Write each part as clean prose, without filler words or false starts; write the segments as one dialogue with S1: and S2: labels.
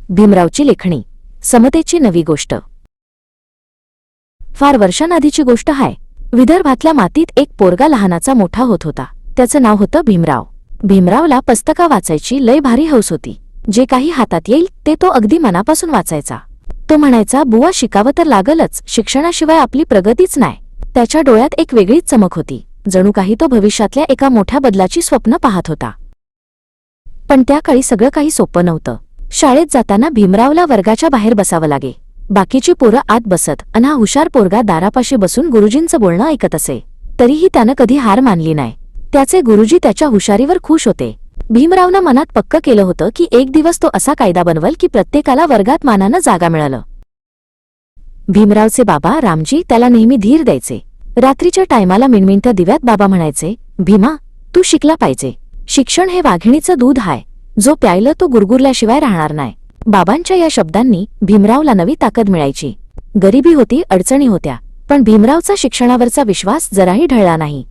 S1: भीमरावची लेखणी, समतेची नवी गोष्ट. फार वर्षांआधीची गोष्ट आहे. विदर्भातल्या मातीत एक पोरगा लहानाचा मोठा होत होता. त्याचं नाव होतं भीमराव. भीमरावला पुस्तकं वाचायची लय भारी हौस होती. जे काही हातात येईल ते तो अगदी मनापासून वाचायचा. तो म्हणायचा, बुवा शिकावं तर लागलच, शिक्षणाशिवाय आपली प्रगतीच नाही. त्याच्या डोळ्यात एक वेगळीच चमक होती. जणू काही तो भविष्यातल्या एका मोठ्या बदलाची स्वप्न पाहत होता. पण त्या काळी सगळं काही सोपं नव्हतं. शाळेत जाताना भीमरावला वर्गाच्या बाहेर बसावं लागे. बाकीची पोरं आत बसत अन हा हुशार पोरगा दारापाशी बसून गुरुजींचं बोलणं ऐकत असे. तरीही त्यानं कधी हार मानली नाही. त्याचे गुरुजी त्याच्या हुशारीवर खुश होते. भीमरावनं मनात पक्क केलं होतं की एक दिवस तो असा कायदा बनवल की प्रत्येकाला वर्गात मानानं जागा मिळालं. भीमरावचे बाबा रामजी त्याला नेहमी धीर द्यायचे. रात्रीच्या टायमाला मिणमिणत्या दिव्यात बाबा म्हणायचे, भीमा, तू शिकला पाहिजे. शिक्षण हे वाघिणीचं दूध आहे. जो प्यायलं तो गुरगुरल्याशिवाय राहणार नाही. बाबांच्या या शब्दांनी भीमरावला नवी ताकद मिळायची. गरिबी होती, अडचणी होत्या, पण भीमरावचा शिक्षणावरचा विश्वास जराही ढळला नाही.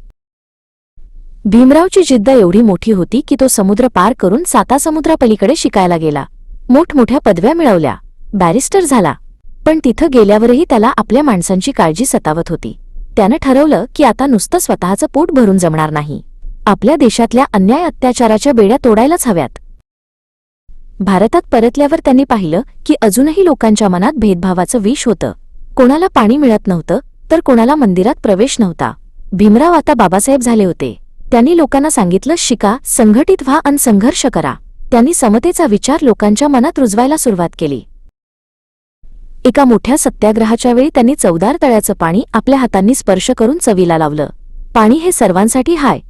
S1: भीमरावची जिद्द एवढी मोठी होती की तो समुद्र पार करून सातासमुद्रापलीकडे शिकायला गेला. मोठमोठ्या पदव्या मिळवल्या, बॅरिस्टर झाला. पण तिथं गेल्यावरही त्याला आपल्या माणसांची काळजी सतावत होती. त्यानं ठरवलं की आता नुसतं स्वतःचं पोट भरून जमणार नाही. आपल्या देशातल्या अन्याय अत्याचाराच्या बेड्या तोडायलाच हव्यात. भारतात परतल्यावर त्यांनी पाहिलं की अजूनही लोकांच्या मनात भेदभावाचं विष होतं. कोणाला पाणी मिळत नव्हतं तर कोणाला मंदिरात प्रवेश नव्हता. भीमराव आता बाबासाहेब झाले होते. त्यांनी लोकांना सांगितलं, शिका, संघटित व्हा अन संघर्ष करा. त्यांनी समतेचा विचार लोकांच्या मनात रुजवायला सुरुवात केली. एका मोठ्या सत्याग्रहाच्या वेळी त्यांनी चवदार तळ्याचं पाणी आपल्या हातांनी स्पर्श करून चवीला लावलं. पाणी हे सर्वांसाठी हाय,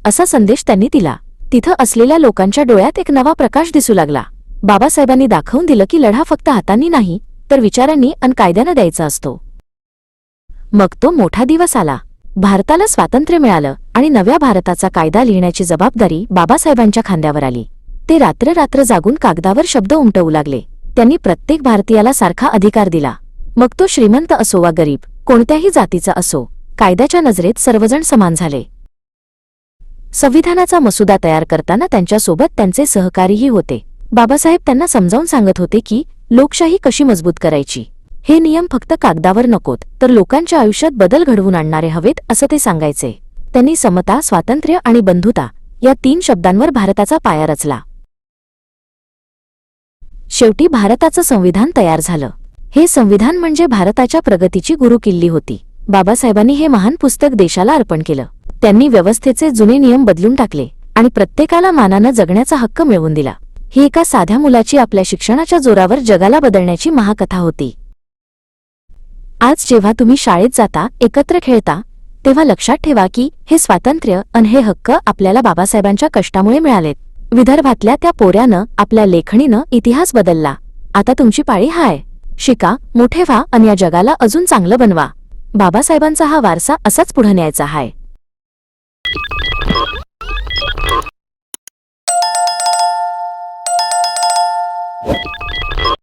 S1: असा संदेश त्यांनी दिला. तिथं असलेल्या लोकांच्या डोळ्यात एक नवा प्रकाश दिसू लागला. बाबासाहेबांनी दाखवून दिलं की लढा फक्त हातांनी नाही तर विचारांनी अन कायद्यानं द्यायचा असतो. मग तो मोठा दिवस आला. भारताला स्वातंत्र्य मिळालं आणि नव्या भारताचा कायदा लिहिण्याची जबाबदारी बाबासाहेबांच्या खांद्यावर आली. ते रात्र रात्र जागून कागदावर शब्द उमटवू लागले. त्यांनी प्रत्येक भारतीयाला सारखा अधिकार दिला. मग तो श्रीमंत असो वा गरीब, कोणत्याही जातीचा असो, कायद्याच्या नजरेत सर्वजण समान झाले. संविधानाचा मसुदा तयार करताना त्यांच्यासोबत त्यांचे सहकारीही होते. बाबासाहेब त्यांना समजावून सांगत होते की लोकशाही कशी मजबूत करायची. हे नियम फक्त कागदावर नकोत तर लोकांच्या आयुष्यात बदल घडवून आणणारे हवेत, असं ते सांगायचे. त्यांनी समता, स्वातंत्र्य आणि बंधुता या 3 शब्दांवर भारताचा पाया रचला. शेवटी भारताचं संविधान तयार झालं. हे संविधान म्हणजे भारताच्या प्रगतीची गुरुकिल्ली होती. बाबासाहेबांनी हे महान पुस्तक देशाला अर्पण केलं. त्यांनी व्यवस्थेचे जुने नियम बदलून टाकले आणि प्रत्येकाला मानानं जगण्याचा हक्क मिळवून दिला. ही एका साध्या मुलाची आपल्या शिक्षणाच्या जोरावर जगाला बदलण्याची महाकथा होती. आज जेव्हा तुम्ही शाळेत जाता, एकत्र खेळता, तेव्हा लक्षात ठेवा की हे स्वातंत्र्य अन हे हक्क आपल्याला बाबासाहेबांच्या कष्टामुळे मिळालेत. विदर्भातल्या त्या पोऱ्यानं आपल्या लेखणीनं इतिहास बदलला. आता तुमची पाळी हाय. शिका, मोठे व्हा अन या जगाला अजून चांगलं बनवा. बाबासाहेबांचा हा वारसा असाच पुढे न्यायचा हाय.